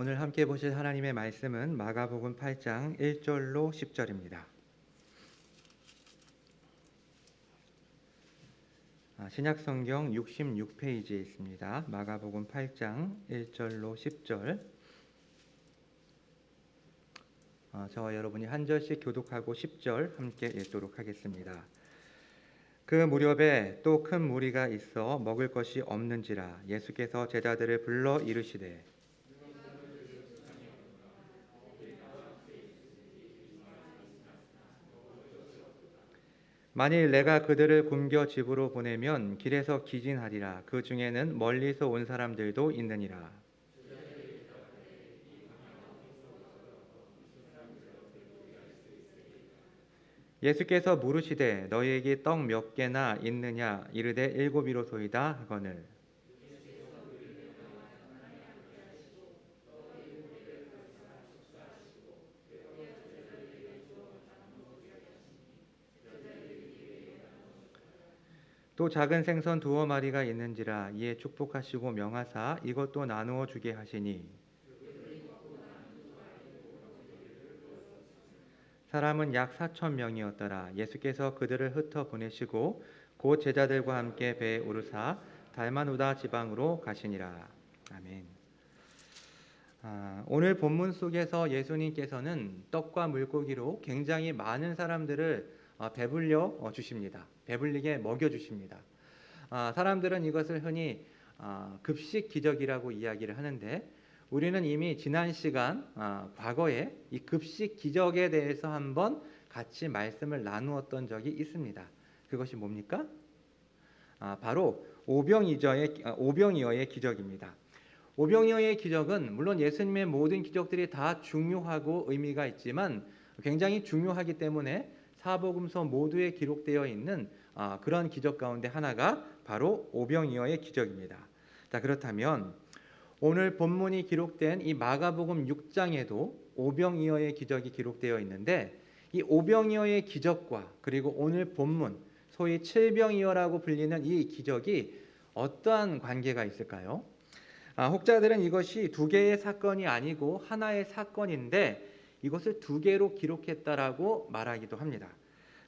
오늘 함께 보실 하나님의 말씀은 마가복음 8장 1절로 10절입니다. 신약성경 66페이지에 있습니다. 마가복음 8장 1절로 10절. 저와 여러분이 한 절씩 교독하고 10절 함께 읽도록 하겠습니다. 그 무렵에 또 큰 무리가 있어 먹을 것이 없는지라 예수께서 제자들을 불러 이르시되 만일 내가 그들을 굶겨 집으로 보내면 길에서 기진하리라. 그 중에는 멀리서 온 사람들도 있느니라. 예수께서 물으시되 너희에게 떡 몇 개나 있느냐 이르되 일곱이로소이다 하거늘 또 작은 생선 두어 마리가 있는지라 이에 축복하시고 명하사 이것도 나누어 주게 하시니 사람은 약 4천 명이었더라. 예수께서 그들을 흩어 보내시고 곧 제자들과 함께 배에 오르사 달마누다 지방으로 가시니라. 아멘. 오늘 본문 속에서 예수님께서는 떡과 물고기로 굉장히 많은 사람들을 배불려 주십니다. 배불리게 먹여 주십니다. 사람들은 이것을 흔히 급식 기적이라고 이야기를 하는데 우리는 이미 지난 시간 과거에 이 급식 기적에 대해서 한번 같이 말씀을 나누었던 적이 있습니다. 그것이 뭡니까? 바로 오병이어의 기적입니다. 오병이어의 기적은 물론 예수님의 모든 기적들이 다 중요하고 의미가 있지만 굉장히 중요하기 때문에 사복음서 모두에 기록되어 있는 그런 기적 가운데 하나가 바로 오병이어의 기적입니다. 자, 그렇다면 오늘 본문이 기록된 이 마가복음 6장에도 오병이어의 기적이 기록되어 있는데 이 오병이어의 기적과 그리고 오늘 본문 소위 칠병이어라고 불리는 이 기적이 어떠한 관계가 있을까요? 혹자들은 이것이 두 개의 사건이 아니고 하나의 사건인데 이것을 두 개로 기록했다라고 말하기도 합니다.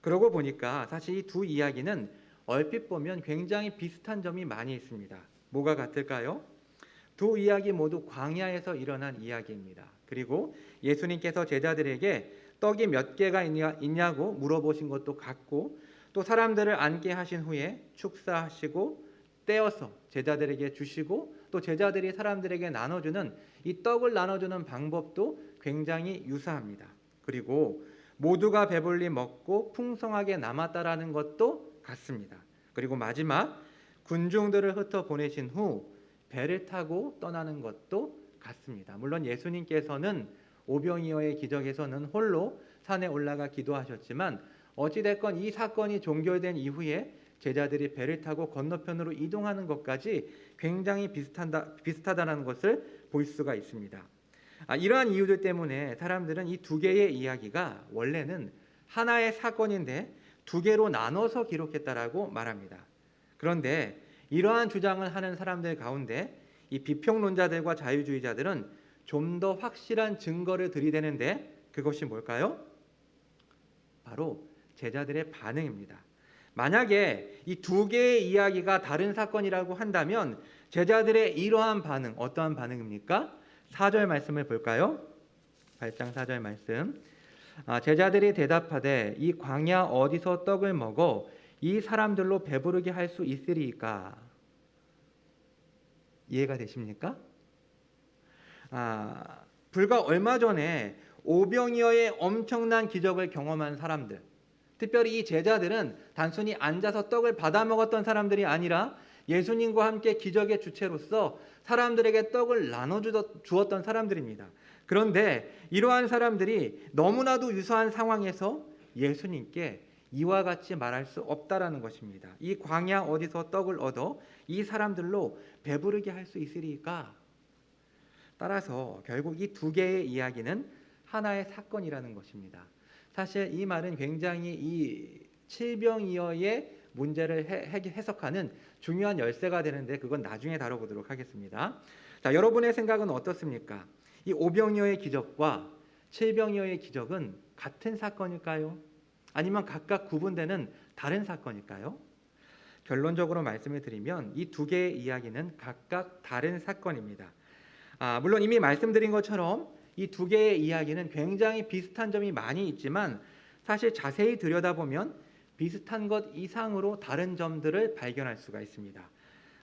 그러고 보니까 사실 이 두 이야기는 얼핏 보면 굉장히 비슷한 점이 많이 있습니다. 뭐가 같을까요? 두 이야기 모두 광야에서 일어난 이야기입니다. 그리고 예수님께서 제자들에게 떡이 몇 개가 있냐고 물어보신 것도 같고 또 사람들을 앉게 하신 후에 축사하시고 떼어서 제자들에게 주시고 또 제자들이 사람들에게 나눠주는 이 떡을 나눠주는 방법도 굉장히 유사합니다. 그리고 모두가 배불리 먹고 풍성하게 남았다라는 것도 같습니다. 그리고 마지막 군중들을 흩어 보내신 후 배를 타고 떠나는 것도 같습니다. 물론 예수님께서는 오병이어의 기적에서는 홀로 산에 올라가 기도하셨지만 어찌됐건 이 사건이 종결된 이후에 제자들이 배를 타고 건너편으로 이동하는 것까지 굉장히 비슷하다는 것을 볼 수가 있습니다. 이러한 이유들 때문에 사람들은 이 두 개의 이야기가 원래는 하나의 사건인데 두 개로 나눠서 기록했다라고 말합니다. 그런데 이러한 주장을 하는 사람들 가운데 이 비평론자들과 자유주의자들은 좀 더 확실한 증거를 들이대는데 그것이 뭘까요? 바로 제자들의 반응입니다. 만약에 이 두 개의 이야기가 다른 사건이라고 한다면 제자들의 이러한 반응, 어떠한 반응입니까? 4절 말씀을 볼까요? 8장 4절 말씀. 제자들이 대답하되 이 광야 어디서 떡을 먹어 이 사람들로 배부르게 할 수 있으리이까? 이해가 되십니까? 불과 얼마 전에 오병이어의 엄청난 기적을 경험한 사람들, 특별히 이 제자들은 단순히 앉아서 떡을 받아 먹었던 사람들이 아니라 예수님과 함께 기적의 주체로서 사람들에게 떡을 나눠주었던 사람들입니다. 그런데 이러한 사람들이 너무나도 유사한 상황에서 예수님께 이와 같이 말할 수 없다라는 것입니다. 이 광야 어디서 떡을 얻어 이 사람들로 배부르게 할 수 있으리까? 따라서 결국 이 두 개의 이야기는 하나의 사건이라는 것입니다. 사실 이 말은 굉장히 이 칠병이어의 문제를 해석하는 중요한 열쇠가 되는데 그건 나중에 다뤄보도록 하겠습니다. 자, 여러분의 생각은 어떻습니까? 이 오병이어의 기적과 칠병이어의 기적은 같은 사건일까요? 아니면 각각 구분되는 다른 사건일까요? 결론적으로 말씀을 드리면 이 두 개의 이야기는 각각 다른 사건입니다. 물론 이미 말씀드린 것처럼 이 두 개의 이야기는 굉장히 비슷한 점이 많이 있지만 사실 자세히 들여다보면 비슷한 것 이상으로 다른 점들을 발견할 수가 있습니다.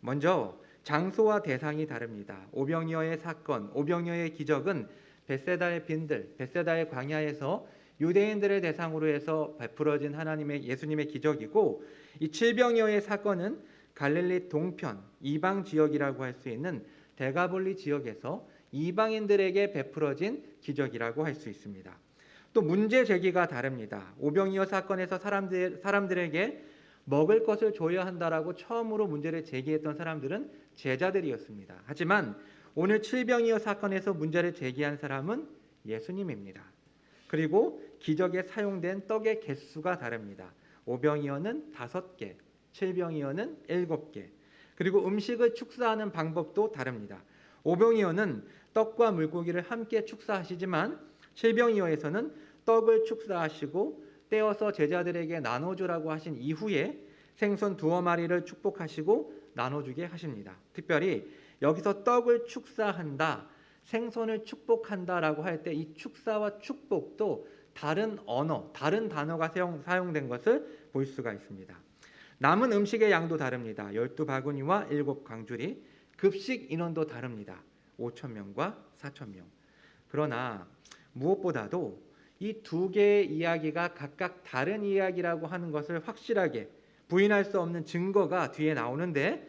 먼저 장소와 대상이 다릅니다. 오병이어의 사건, 오병이어의 기적은 벳세다의 빈들, 벳세다의 광야에서 유대인들을 대상으로 해서 베풀어진 예수님의 기적이고, 이 칠병이어의 사건은 갈릴리 동편 이방 지역이라고 할 수 있는 데가볼리 지역에서 이방인들에게 베풀어진 기적이라고 할 수 있습니다. 또 문제 제기가 다릅니다. 오병이어 사건에서 사람들에게 먹을 것을 줘야 한다라고 처음으로 문제를 제기했던 사람들은 제자들이었습니다. 하지만 오늘 칠병이어 사건에서 문제를 제기한 사람은 예수님입니다. 그리고 기적에 사용된 떡의 개수가 다릅니다. 오병이어는 5개, 칠병이어는 7개. 그리고 음식을 축사하는 방법도 다릅니다. 오병이어는 떡과 물고기를 함께 축사하시지만 칠병이어에서는 떡을 축사하시고 떼어서 제자들에게 나눠주라고 하신 이후에 생선 2마리를 축복하시고 나눠주게 하십니다. 특별히 여기서 떡을 축사한다, 생선을 축복한다라고 할 때 이 축사와 축복도 다른 언어, 다른 단어가 사용된 것을 볼 수가 있습니다. 남은 음식의 양도 다릅니다. 12바구니와 7광주리, 급식 인원도 다릅니다. 5,000명과 4,000명. 그러나 무엇보다도 이 두 개의 이야기가 각각 다른 이야기라고 하는 것을 확실하게 부인할 수 없는 증거가 뒤에 나오는데,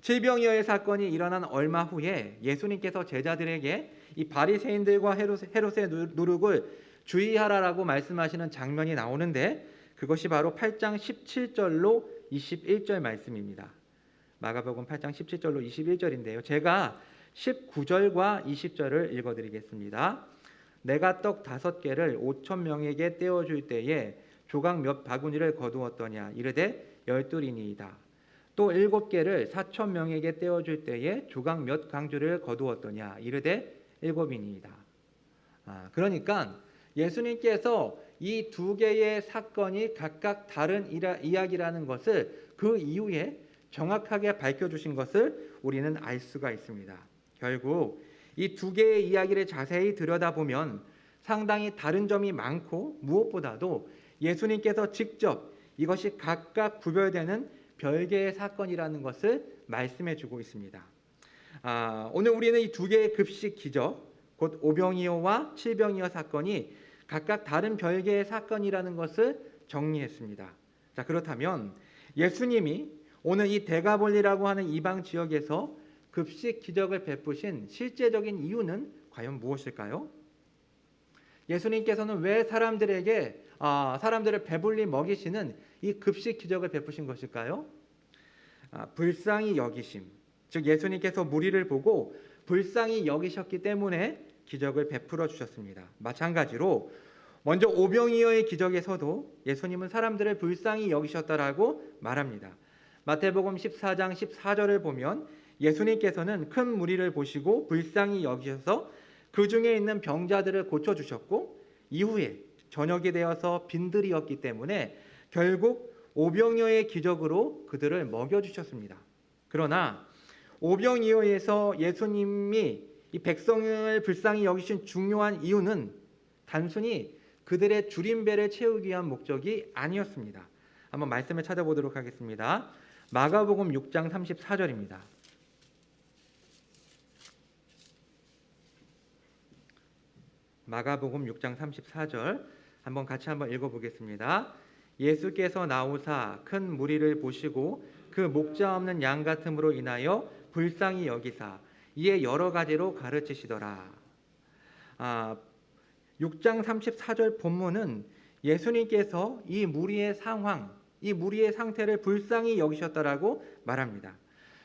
칠병이어의 사건이 일어난 얼마 후에 예수님께서 제자들에게 이 바리새인들과 헤롯의 누룩을 주의하라라고 말씀하시는 장면이 나오는데, 그것이 바로 8장 17절로 21절 말씀입니다. 마가복음 8장 17절로 21절인데요. 제가 19절과 20절을 읽어드리겠습니다. 내가 떡 5개를 5,000명에게 떼어줄 때에 조각 몇 바구니를 거두었더냐 이르되 12이니이다. 또 7개를 4,000명에게 떼어줄 때에 조각 몇 광주를 거두었더냐 이르되 7이니이다. 그러니까 예수님께서 이 두 개의 사건이 각각 다른 이야기라는 것을 그 이후에 정확하게 밝혀주신 것을 우리는 알 수가 있습니다. 결국 이 두 개의 이야기를 자세히 들여다보면 상당히 다른 점이 많고, 무엇보다도 예수님께서 직접 이것이 각각 구별되는 별개의 사건이라는 것을 말씀해 주고 있습니다. 오늘 우리는 이 두 개의 급식 기적, 곧 오병이어와 칠병이어 사건이 각각 다른 별개의 사건이라는 것을 정리했습니다. 그렇다면 예수님이 오늘 이 데가볼리라고 하는 이방 지역에서 급식 기적을 베푸신 실제적인 이유는 과연 무엇일까요? 예수님께서는 왜 사람들을 배불리 먹이시는 이 급식 기적을 베푸신 것일까요? 불쌍히 여기심, 즉 예수님께서 무리를 보고 불쌍히 여기셨기 때문에 기적을 베풀어 주셨습니다. 마찬가지로 먼저 오병이어의 기적에서도 예수님은 사람들을 불쌍히 여기셨다라고 말합니다. 마태복음 14장 14절을 보면 예수님께서는 큰 무리를 보시고 불쌍히 여기셔서 그 중에 있는 병자들을 고쳐주셨고, 이후에 저녁이 되어서 빈들이었기 때문에 결국 오병이어의 기적으로 그들을 먹여주셨습니다. 그러나 오병이어에서 예수님이 이 백성을 불쌍히 여기신 중요한 이유는 단순히 그들의 줄임배를 채우기 위한 목적이 아니었습니다. 한번 말씀을 찾아보도록 하겠습니다. 마가복음 6장 34절입니다. 마가복음 6장 34절 같이 한번 읽어보겠습니다. 예수께서 나오사 큰 무리를 보시고 그 목자 없는 양 같음으로 인하여 불쌍히 여기사 이에 여러 가지로 가르치시더라. 6장 34절 본문은 예수님께서 이 무리의 상황, 이 무리의 상태를 불쌍히 여기셨다라고 말합니다.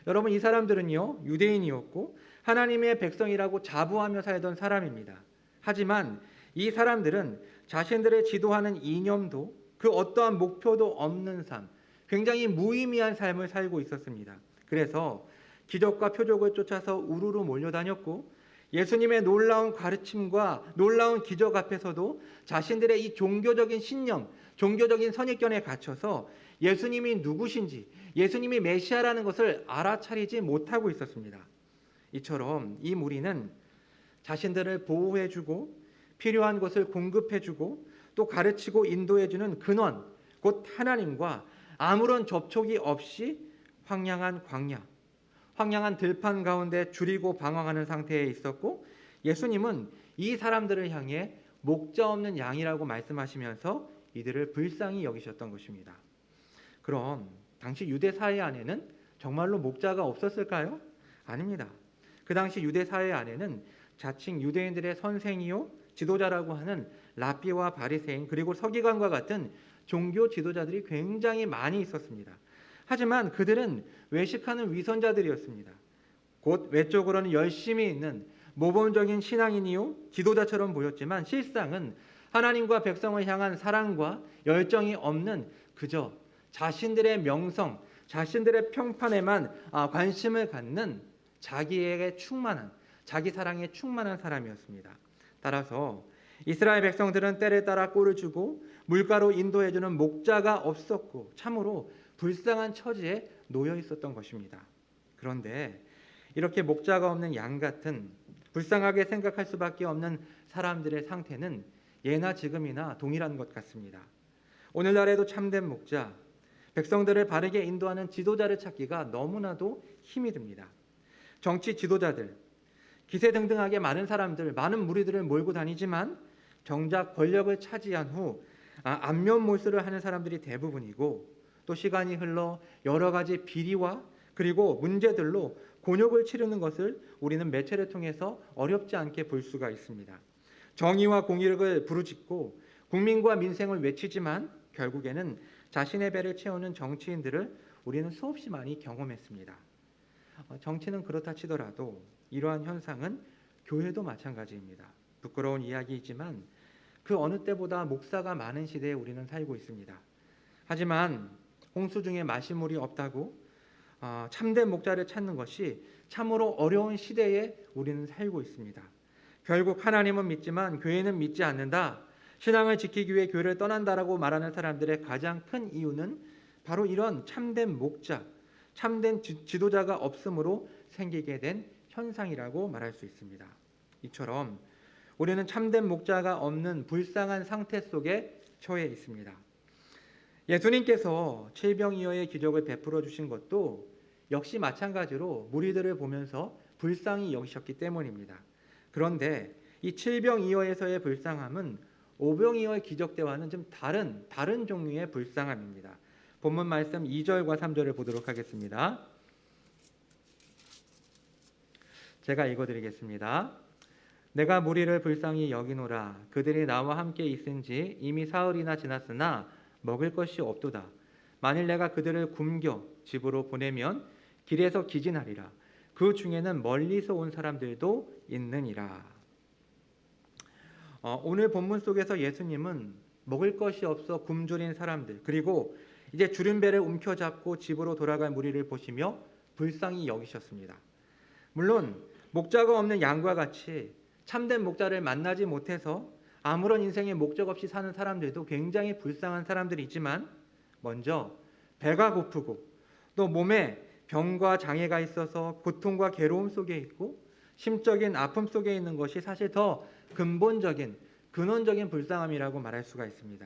여러분, 이 사람들은요 유대인이었고 하나님의 백성이라고 자부하며 살던 사람입니다. 하지만 이 사람들은 자신들을 지도하는 이념도 그 어떠한 목표도 없는 삶, 굉장히 무의미한 삶을 살고 있었습니다. 그래서 기적과 표적을 쫓아서 우르르 몰려다녔고 예수님의 놀라운 가르침과 놀라운 기적 앞에서도 자신들의 이 종교적인 신념, 종교적인 선입견에 갇혀서 예수님이 누구신지, 예수님이 메시아라는 것을 알아차리지 못하고 있었습니다. 이처럼 이 무리는 자신들을 보호해주고 필요한 것을 공급해주고 또 가르치고 인도해주는 근원, 곧 하나님과 아무런 접촉이 없이 황량한 광야, 황량한 들판 가운데 줄이고 방황하는 상태에 있었고, 예수님은 이 사람들을 향해 목자 없는 양이라고 말씀하시면서 이들을 불쌍히 여기셨던 것입니다. 그럼 당시 유대 사회 안에는 정말로 목자가 없었을까요? 아닙니다. 그 당시 유대 사회 안에는 자칭 유대인들의 선생이요 지도자라고 하는 랍비와 바리새인 그리고 서기관과 같은 종교 지도자들이 굉장히 많이 있었습니다. 하지만 그들은 외식하는 위선자들이었습니다. 곧 외적으로는 열심히 있는 모범적인 신앙인이요 지도자처럼 보였지만 실상은 하나님과 백성을 향한 사랑과 열정이 없는 그저 자신들의 명성, 자신들의 평판에만 관심을 갖는 자기에게 충만한, 자기 사랑에 충만한 사람이었습니다. 따라서 이스라엘 백성들은 때를 따라 꼴을 주고 물가로 인도해주는 목자가 없었고 참으로 불쌍한 처지에 놓여 있었던 것입니다. 그런데 이렇게 목자가 없는 양 같은 불쌍하게 생각할 수밖에 없는 사람들의 상태는 예나 지금이나 동일한 것 같습니다. 오늘날에도 참된 목자, 백성들을 바르게 인도하는 지도자를 찾기가 너무나도 힘이 듭니다. 정치 지도자들, 기세등등하게 많은 사람들, 많은 무리들을 몰고 다니지만 정작 권력을 차지한 후 안면몰수를 하는 사람들이 대부분이고, 또 시간이 흘러 여러 가지 비리와 그리고 문제들로 곤욕을 치르는 것을 우리는 매체를 통해서 어렵지 않게 볼 수가 있습니다. 정의와 공의를 부르짖고 국민과 민생을 외치지만 결국에는 자신의 배를 채우는 정치인들을 우리는 수없이 많이 경험했습니다. 정치는 그렇다 치더라도 이러한 현상은 교회도 마찬가지입니다. 부끄러운 이야기이지만 그 어느 때보다 목사가 많은 시대에 우리는 살고 있습니다. 하지만 홍수 중에 마시물이 없다고 참된 목자를 찾는 것이 참으로 어려운 시대에 우리는 살고 있습니다. 결국 하나님은 믿지만 교회는 믿지 않는다, 신앙을 지키기 위해 교회를 떠난다라고 말하는 사람들의 가장 큰 이유는 바로 이런 참된 목자, 참된 지도자가 없으므로 생기게 된 현상이라고 말할 수 있습니다. 이처럼 우리는 참된 목자가 없는 불쌍한 상태 속에 처해 있습니다. 예수님께서 칠병이어의 기적을 베풀어 주신 것도 역시 마찬가지로 무리들을 보면서 불쌍히 여기셨기 때문입니다. 그런데 이 칠병이어에서의 불쌍함은 오병이어의 기적 때와는 좀 다른 종류의 불쌍함입니다. 본문 말씀 2절과 3절을 보도록 하겠습니다. 제가 읽어드리겠습니다. 내가 무리를 불쌍히 여기노라. 그들이 나와 함께 있은지 이미 사흘이나 지났으나 먹을 것이 없도다. 만일 내가 그들을 굶겨 집으로 보내면 길에서 기진하리라. 그 중에는 멀리서 온 사람들도 있느니라. 오늘 본문 속에서 예수님은 먹을 것이 없어 굶주린 사람들, 그리고 이제 주름배를 움켜잡고 집으로 돌아갈 무리를 보시며 불쌍히 여기셨습니다. 물론 목자가 없는 양과 같이 참된 목자를 만나지 못해서 아무런 인생의 목적 없이 사는 사람들도 굉장히 불쌍한 사람들이지만, 먼저 배가 고프고 또 몸에 병과 장애가 있어서 고통과 괴로움 속에 있고 심적인 아픔 속에 있는 것이 사실 더 근본적인 근원적인 불쌍함이라고 말할 수가 있습니다.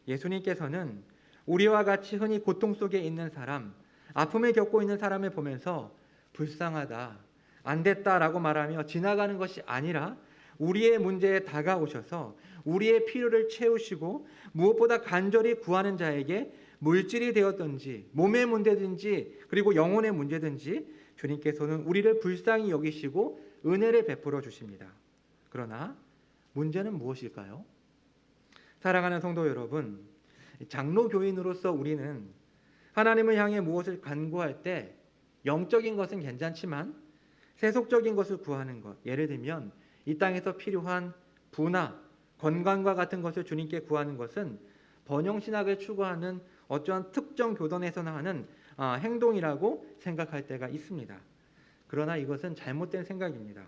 예수님께서는 우리와 같이 흔히 고통 속에 있는 사람, 아픔을 겪고 있는 사람을 보면서 불쌍하다, 안 됐다라고 말하며 지나가는 것이 아니라 우리의 문제에 다가오셔서 우리의 필요를 채우시고 무엇보다 간절히 구하는 자에게 물질이 되었든지 몸의 문제든지 그리고 영혼의 문제든지 주님께서는 우리를 불쌍히 여기시고 은혜를 베풀어 주십니다. 그러나 문제는 무엇일까요? 사랑하는 성도 여러분, 장로 교인으로서 우리는 하나님을 향해 무엇을 간구할 때 영적인 것은 괜찮지만 세속적인 것을 구하는 것, 예를 들면 이 땅에서 필요한 부나 건강과 같은 것을 주님께 구하는 것은 번영신학을 추구하는 어떠한 특정 교단에서나 하는 행동이라고 생각할 때가 있습니다. 그러나 이것은 잘못된 생각입니다.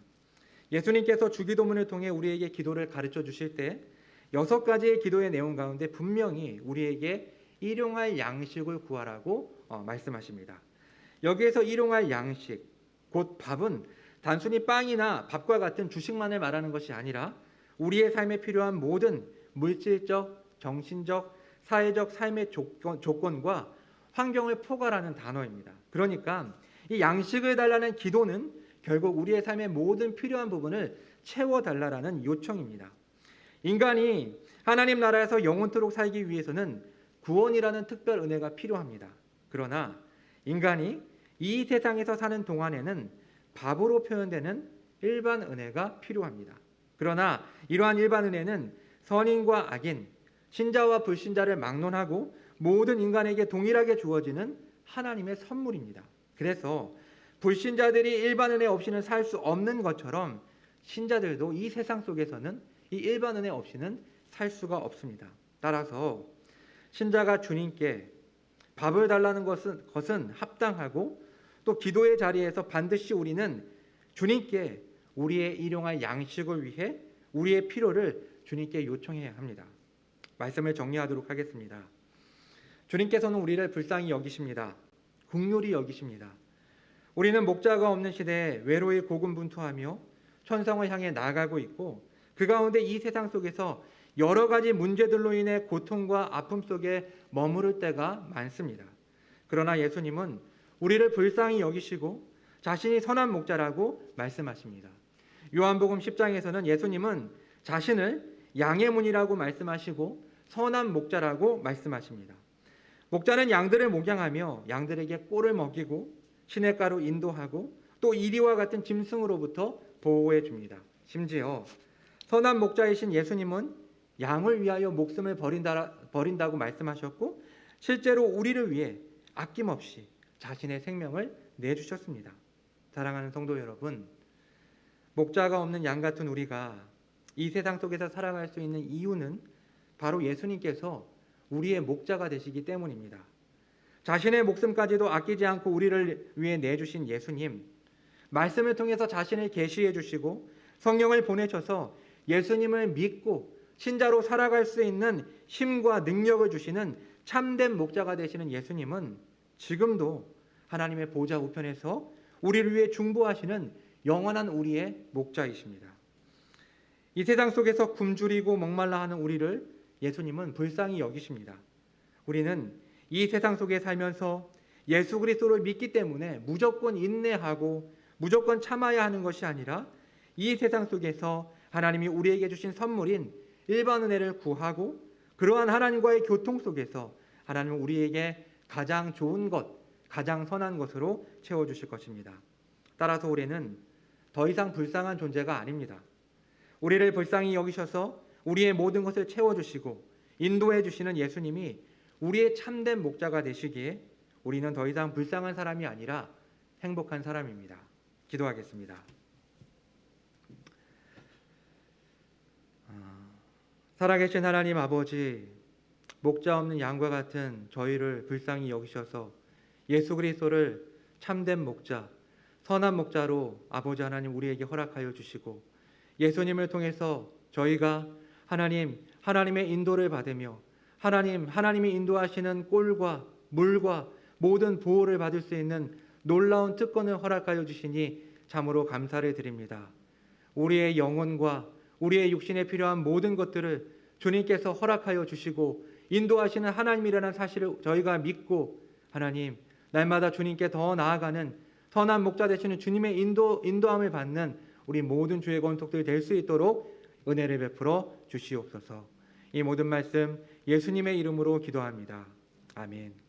예수님께서 주기도문을 통해 우리에게 기도를 가르쳐 주실 때 6가지의 기도의 내용 가운데 분명히 우리에게 일용할 양식을 구하라고 말씀하십니다. 여기에서 일용할 양식, 곧 밥은 단순히 빵이나 밥과 같은 주식만을 말하는 것이 아니라 우리의 삶에 필요한 모든 물질적, 정신적, 사회적 삶의 조건과 환경을 포괄하는 단어입니다. 그러니까 이 양식을 달라는 기도는 결국 우리의 삶의 모든 필요한 부분을 채워달라는 요청입니다. 인간이 하나님 나라에서 영원토록 살기 위해서는 구원이라는 특별 은혜가 필요합니다. 그러나 인간이 이 세상에서 사는 동안에는 밥으로 표현되는 일반 은혜가 필요합니다. 그러나 이러한 일반 은혜는 선인과 악인, 신자와 불신자를 막론하고 모든 인간에게 동일하게 주어지는 하나님의 선물입니다. 그래서 불신자들이 일반 은혜 없이는 살 수 없는 것처럼 신자들도 이 세상 속에서는 이 일반 은혜 없이는 살 수가 없습니다. 따라서 신자가 주님께 밥을 달라는 것은 합당하고 또 기도의 자리에서 반드시 우리는 주님께 우리의 일용할 양식을 위해 우리의 필요를 주님께 요청해야 합니다. 말씀을 정리하도록 하겠습니다. 주님께서는 우리를 불쌍히 여기십니다. 긍휼히 여기십니다. 우리는 목자가 없는 시대에 외로이 고군분투하며 천성을 향해 나아가고 있고 그 가운데 이 세상 속에서 여러 가지 문제들로 인해 고통과 아픔 속에 머무를 때가 많습니다. 그러나 예수님은 우리를 불쌍히 여기시고 자신이 선한 목자라고 말씀하십니다. 요한복음 10장에서는 예수님은 자신을 양의 문이라고 말씀하시고 선한 목자라고 말씀하십니다. 목자는 양들을 목양하며 양들에게 꼴을 먹이고 시냇가로 인도하고 또 이리와 같은 짐승으로부터 보호해 줍니다. 심지어 선한 목자이신 예수님은 양을 위하여 목숨을 버린다고 말씀하셨고 실제로 우리를 위해 아낌없이 자신의 생명을 내주셨습니다. 사랑하는 성도 여러분, 목자가 없는 양 같은 우리가 이 세상 속에서 살아갈 수 있는 이유는 바로 예수님께서 우리의 목자가 되시기 때문입니다. 자신의 목숨까지도 아끼지 않고 우리를 위해 내주신 예수님, 말씀을 통해서 자신을 계시해 주시고 성령을 보내셔서 예수님을 믿고 신자로 살아갈 수 있는 힘과 능력을 주시는 참된 목자가 되시는 예수님은 지금도 하나님의 보좌 우편에서 우리를 위해 중보하시는 영원한 우리의 목자이십니다. 이 세상 속에서 굶주리고 목말라 하는 우리를 예수님은 불쌍히 여기십니다. 우리는 이 세상 속에 살면서 예수 그리스도를 믿기 때문에 무조건 인내하고 무조건 참아야 하는 것이 아니라 이 세상 속에서 하나님이 우리에게 주신 선물인 일반 은혜를 구하고 그러한 하나님과의 교통 속에서 하나님은 우리에게 가장 좋은 것, 가장 선한 것으로 채워주실 것입니다. 따라서 우리는 더 이상 불쌍한 존재가 아닙니다. 우리를 불쌍히 여기셔서 우리의 모든 것을 채워주시고 인도해 주시는 예수님이 우리의 참된 목자가 되시기에 우리는 더 이상 불쌍한 사람이 아니라 행복한 사람입니다. 기도하겠습니다. 살아계신 하나님 아버지, 목자 없는 양과 같은 저희를 불쌍히 여기셔서 예수 그리스도를 참된 목자, 선한 목자로 아버지 하나님 우리에게 허락하여 주시고 예수님을 통해서 저희가 하나님의 인도를 받으며 하나님이 인도하시는 꼴과 물과 모든 보호를 받을 수 있는 놀라운 특권을 허락하여 주시니 참으로 감사를 드립니다. 우리의 영혼과 우리의 육신에 필요한 모든 것들을 주님께서 허락하여 주시고 인도하시는 하나님이라는 사실을 저희가 믿고 하나님 날마다 주님께 더 나아가는 선한 목자 되시는 주님의 인도함을 받는 우리 모든 주의 권속들 될 수 있도록 은혜를 베풀어 주시옵소서. 이 모든 말씀 예수님의 이름으로 기도합니다. 아멘.